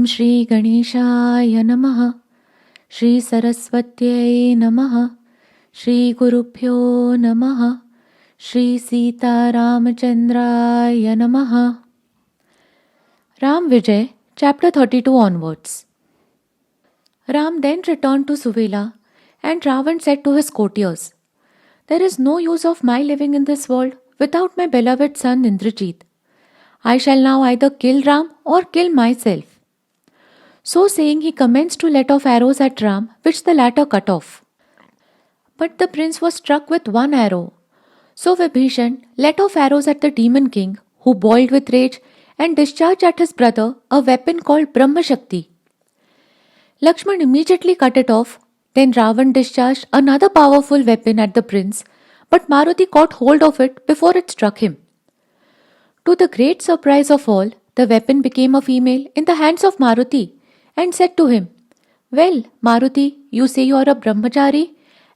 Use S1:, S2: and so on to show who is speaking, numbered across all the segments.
S1: Shri Ganeshaya Namaha. Shri Saraswatyai Namaha. Shri Gurubhyo Namaha. Shri Sita Ramachandraya Namaha. Ram Vijay, chapter 32 onwards. Ram then returned to Suvela, and Ravan said to his courtiers, "There is no use of my living in this world without my beloved son Indrajit. I shall now either kill Ram or kill myself." So saying, he commenced to let off arrows at Ram, which the latter cut off. But the prince was struck with one arrow. So Vibhishan let off arrows at the demon king, who boiled with rage and discharged at his brother a weapon called Brahma Shakti. Lakshman immediately cut it off. Then Ravan discharged another powerful weapon at the prince, but Maruti caught hold of it before it struck him. To the great surprise of all, the weapon became a female in the hands of Maruti and said to him, "Well, Maruti, you say you are a brahmachari,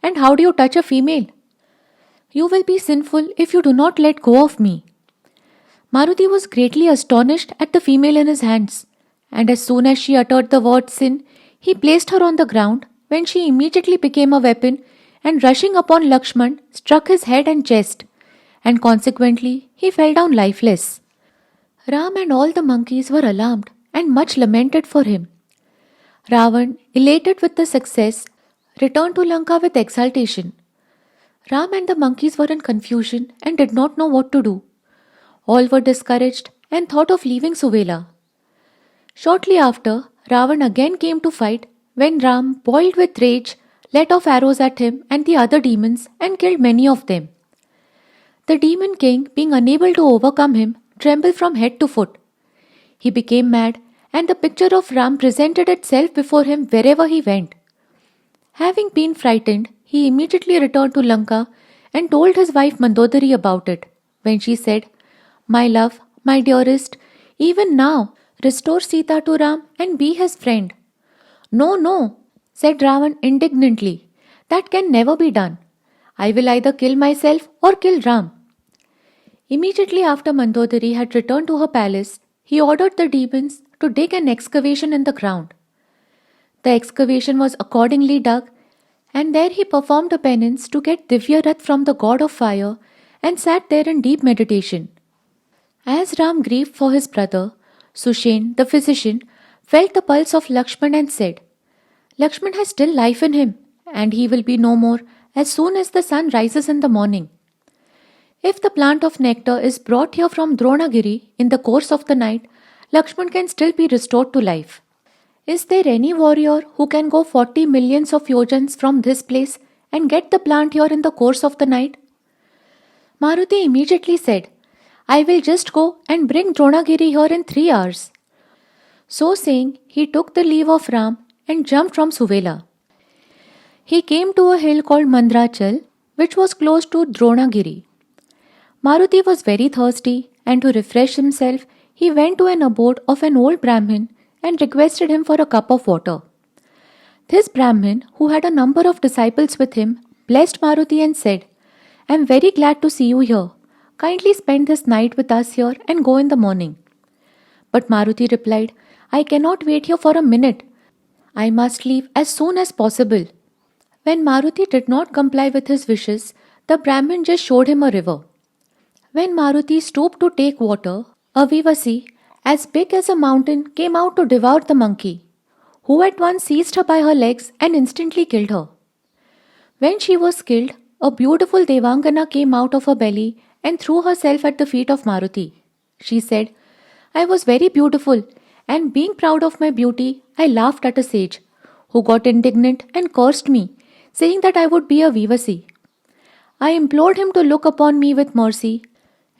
S1: and how do you touch a female? You will be sinful if you do not let go of me." Maruti was greatly astonished at the female in his hands, and as soon as she uttered the word sin, he placed her on the ground, when she immediately became a weapon and rushing upon Lakshman struck his head and chest, and consequently he fell down lifeless. Ram and all the monkeys were alarmed and much lamented for him. Ravan, elated with the success, returned to Lanka with exultation. Ram and the monkeys were in confusion and did not know what to do. All were discouraged and thought of leaving Suvela. Shortly after, Ravan again came to fight, when Ram, boiled with rage, let off arrows at him and the other demons and killed many of them. The demon king, being unable to overcome him, trembled from head to foot. He became mad, and the picture of Ram presented itself before him wherever he went. Having been frightened, he immediately returned to Lanka and told his wife Mandodari about it, when she said, "My love, my dearest, even now restore Sita to Ram and be his friend." "No, no," said Ravan indignantly, "that can never be done. I will either kill myself or kill Ram." Immediately after Mandodari had returned to her palace, he ordered the demons to dig an excavation in the ground. The excavation was accordingly dug, and there he performed a penance to get Divya Rath from the god of fire and sat there in deep meditation. As Ram grieved for his brother, Sushen, the physician, felt the pulse of Lakshman and said, "Lakshman has still life in him, and he will be no more as soon as the sun rises in the morning. If the plant of nectar is brought here from Dronagiri in the course of the night, Lakshman can still be restored to life. Is there any warrior who can go 40 millions of yojans from this place and get the plant here in the course of the night?" Maruti immediately said, "I will just go and bring Dronagiri here in 3 hours. So saying, he took the leave of Ram and jumped from Suvela. He came to a hill called Mandrachal, which was close to Dronagiri. Maruti was very thirsty, and to refresh himself, he went to an abode of an old Brahmin and requested him for a cup of water. This Brahmin, who had a number of disciples with him, blessed Maruti and said, "I am very glad to see you here. Kindly spend this night with us here and go in the morning." But Maruti replied, "I cannot wait here for a minute. I must leave as soon as possible." When Maruti did not comply with his wishes, the Brahmin just showed him a river. When Maruti stooped to take water, a Vivasi, as big as a mountain, came out to devour the monkey, who at once seized her by her legs and instantly killed her. When she was killed, a beautiful Devangana came out of her belly and threw herself at the feet of Maruti. She said, "I was very beautiful, and being proud of my beauty, I laughed at a sage, who got indignant and cursed me, saying that I would be a Vivasi. I implored him to look upon me with mercy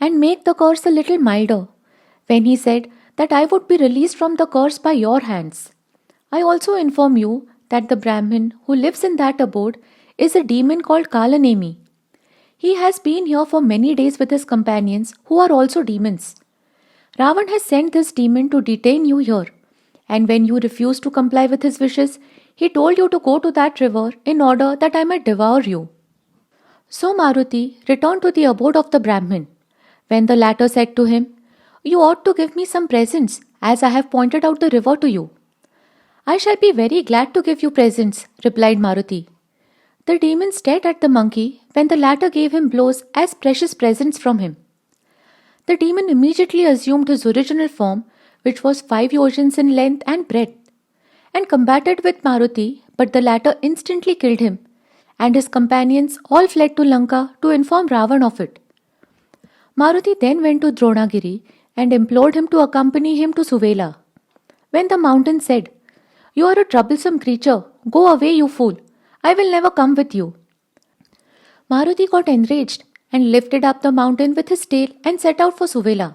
S1: and make the curse a little milder, when he said that I would be released from the curse by your hands. I also inform you that the Brahmin who lives in that abode is a demon called Kalanemi. He has been here for many days with his companions, who are also demons. Ravan has sent this demon to detain you here, and when you refused to comply with his wishes, he told you to go to that river in order that I might devour you." So Maruti returned to the abode of the Brahmin. When the latter said to him, "You ought to give me some presents, as I have pointed out the river to you." "I shall be very glad to give you presents," replied Maruti. The demon stared at the monkey when the latter gave him blows as precious presents from him. The demon immediately assumed his original form, which was 5 yojans in length and breadth, and combated with Maruti, but the latter instantly killed him, and his companions all fled to Lanka to inform Ravan of it. Maruti then went to Dronagiri and implored him to accompany him to Suvela. When the mountain said, "You are a troublesome creature, go away, you fool, I will never come with you," Maruti got enraged and lifted up the mountain with his tail and set out for Suvela.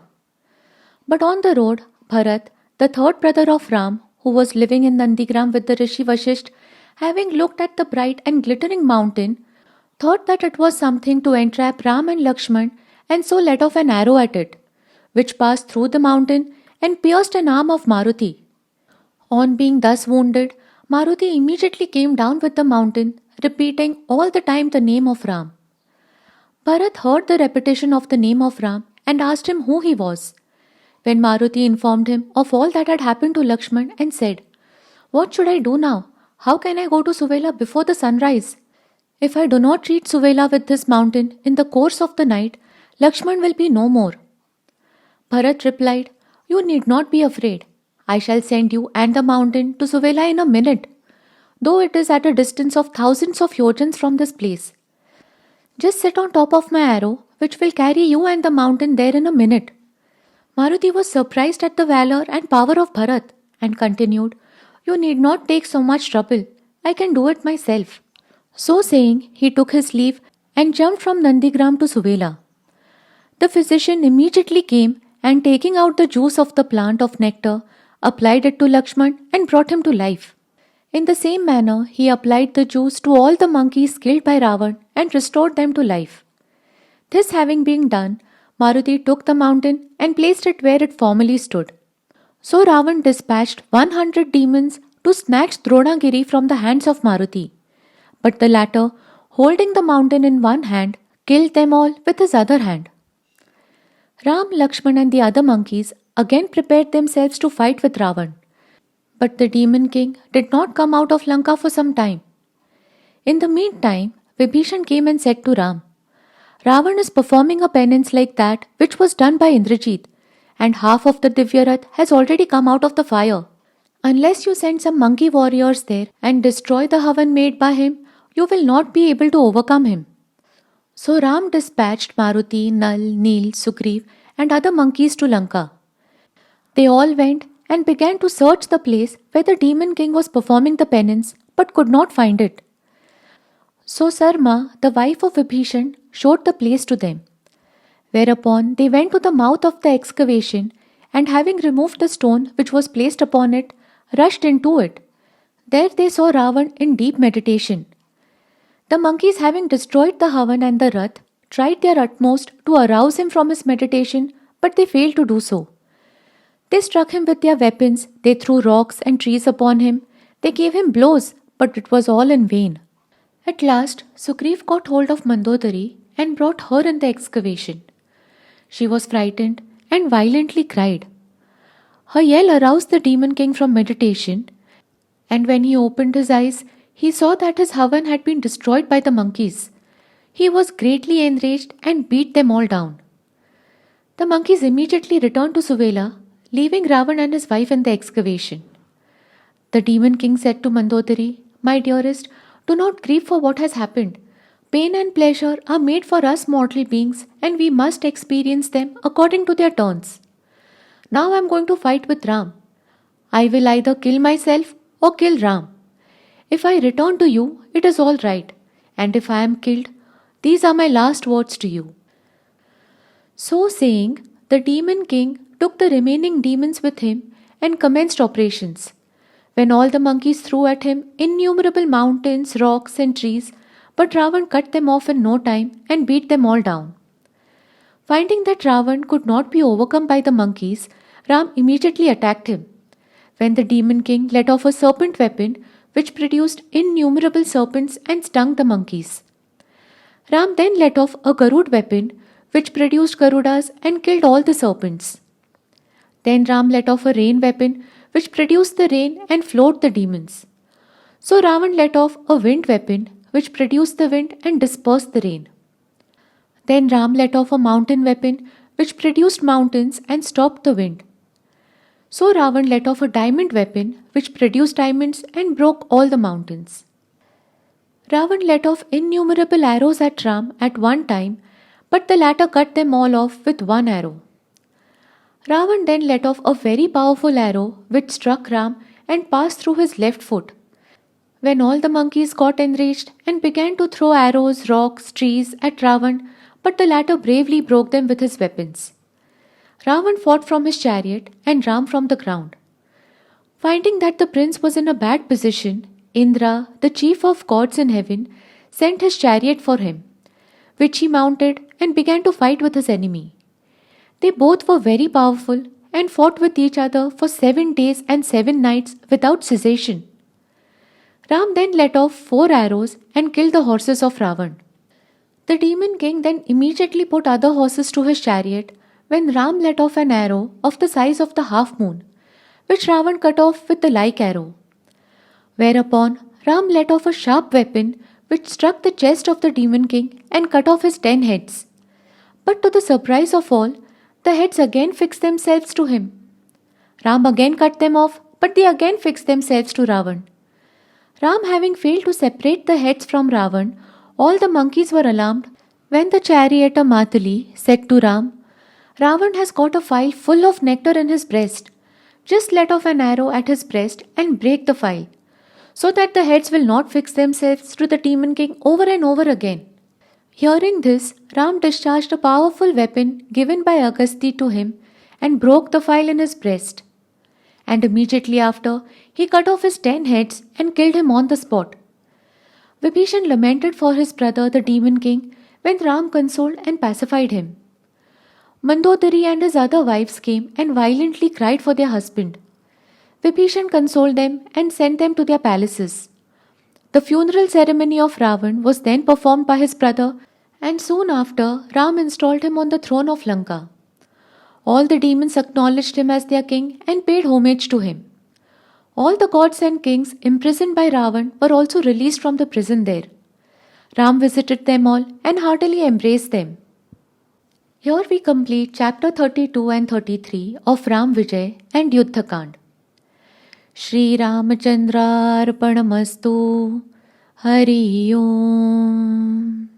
S1: But on the road, Bharat, the third brother of Ram, who was living in Nandigram with the Rishi Vashisht, having looked at the bright and glittering mountain, thought that it was something to entrap Ram and Lakshman, and so let off an arrow at it, which passed through the mountain and pierced an arm of Maruti. On being thus wounded, Maruti immediately came down with the mountain, repeating all the time the name of Ram. Bharat heard the repetition of the name of Ram and asked him who he was. When Maruti informed him of all that had happened to Lakshman and said, "What should I do now? How can I go to Suvela before the sunrise? If I do not reach Suvela with this mountain in the course of the night, Lakshman will be no more." Bharat replied, "You need not be afraid. I shall send you and the mountain to Suvela in a minute, though it is at a distance of thousands of yojans from this place. Just sit on top of my arrow, which will carry you and the mountain there in a minute." Maruti was surprised at the valor and power of Bharat and continued, "You need not take so much trouble. I can do it myself." So saying, he took his leave and jumped from Nandigram to Suvela. The physician immediately came and, taking out the juice of the plant of nectar, applied it to Lakshman and brought him to life. In the same manner, he applied the juice to all the monkeys killed by Ravan and restored them to life. This having been done, Maruti took the mountain and placed it where it formerly stood. So Ravan dispatched 100 demons to snatch Dronagiri from the hands of Maruti. But the latter, holding the mountain in one hand, killed them all with his other hand. Ram, Lakshman and the other monkeys again prepared themselves to fight with Ravan. But the demon king did not come out of Lanka for some time. In the meantime, Vibhishan came and said to Ram, "Ravan is performing a penance like that which was done by Indrajit, and half of the Divyarath has already come out of the fire. Unless you send some monkey warriors there and destroy the Havan made by him, you will not be able to overcome him." So Ram dispatched Maruti, Nal, Neel, Sugriv and other monkeys to Lanka. They all went and began to search the place where the demon king was performing the penance, but could not find it. So Sarma, the wife of Vibhishan, showed the place to them. Whereupon they went to the mouth of the excavation and, having removed the stone which was placed upon it, rushed into it. There they saw Ravan in deep meditation. The monkeys, having destroyed the Havan and the Rath, tried their utmost to arouse him from his meditation, but they failed to do so. They struck him with their weapons, they threw rocks and trees upon him, they gave him blows, but it was all in vain. At last, Sugriv got hold of Mandodari and brought her in the excavation. She was frightened and violently cried. Her yell aroused the demon king from meditation, and when he opened his eyes, he saw that his Havan had been destroyed by the monkeys. He was greatly enraged and beat them all down. The monkeys immediately returned to Suvela, leaving Ravan and his wife in the excavation. The demon king said to Mandodari, "My dearest, do not grieve for what has happened. Pain and pleasure are made for us mortal beings, and we must experience them according to their turns. Now I am going to fight with Ram. I will either kill myself or kill Ram. If I return to you, it is all right, and if I am killed, these are my last words to you." So saying, the demon king took the remaining demons with him and commenced operations. When all the monkeys threw at him innumerable mountains, rocks and trees, but Ravan cut them off in no time and beat them all down. Finding that Ravan could not be overcome by the monkeys, Ram immediately attacked him. When the demon king let off a serpent weapon, which produced innumerable serpents and stung the monkeys. Ram then let off a Garud weapon, which produced Garudas and killed all the serpents. Then Ram let off a rain weapon, which produced the rain and floored the demons. So Ravan let off a wind weapon which produced the wind and dispersed the rain. Then Ram let off a mountain weapon which produced mountains and stopped the wind. So Ravan let off a diamond weapon which produced diamonds and broke all the mountains. Ravan let off innumerable arrows at Ram at one time, but the latter cut them all off with one arrow. Ravan then let off a very powerful arrow which struck Ram and passed through his left foot. When all the monkeys got enraged and began to throw arrows, rocks, trees at Ravan, but the latter bravely broke them with his weapons. Ravan fought from his chariot and Ram from the ground. Finding that the prince was in a bad position, Indra, the chief of gods in heaven, sent his chariot for him, which he mounted and began to fight with his enemy. They both were very powerful and fought with each other for 7 days and 7 nights without cessation. Ram then let off 4 arrows and killed the horses of Ravan. The demon king then immediately put other horses to his chariot when Ram let off an arrow of the size of the half moon, which Ravan cut off with the like arrow. Whereupon Ram let off a sharp weapon which struck the chest of the demon king and cut off his 10 heads. But to the surprise of all, the heads again fixed themselves to him. Ram again cut them off, but they again fixed themselves to Ravan. Ram having failed to separate the heads from Ravan, all the monkeys were alarmed when the charioteer Matali said to Ram, Ravan has got a phial full of nectar in his breast. Just let off an arrow at his breast and break the phial, so that the heads will not fix themselves to the demon king over and over again. Hearing this, Ram discharged a powerful weapon given by Agasti to him and broke the phial in his breast. And immediately after, he cut off his 10 heads and killed him on the spot. Vibhishan lamented for his brother the demon king when Ram consoled and pacified him. Mandodari and his other wives came and violently cried for their husband. Vibhishan consoled them and sent them to their palaces. The funeral ceremony of Ravan was then performed by his brother, and soon after Ram installed him on the throne of Lanka. All the demons acknowledged him as their king and paid homage to him. All the gods and kings imprisoned by Ravan were also released from the prison there. Ram visited them all and heartily embraced them. Here we complete chapter 32 and 33 of Ram Vijay and Yuddhakand. Shri Ramachandrarpanamastu. Hari Om.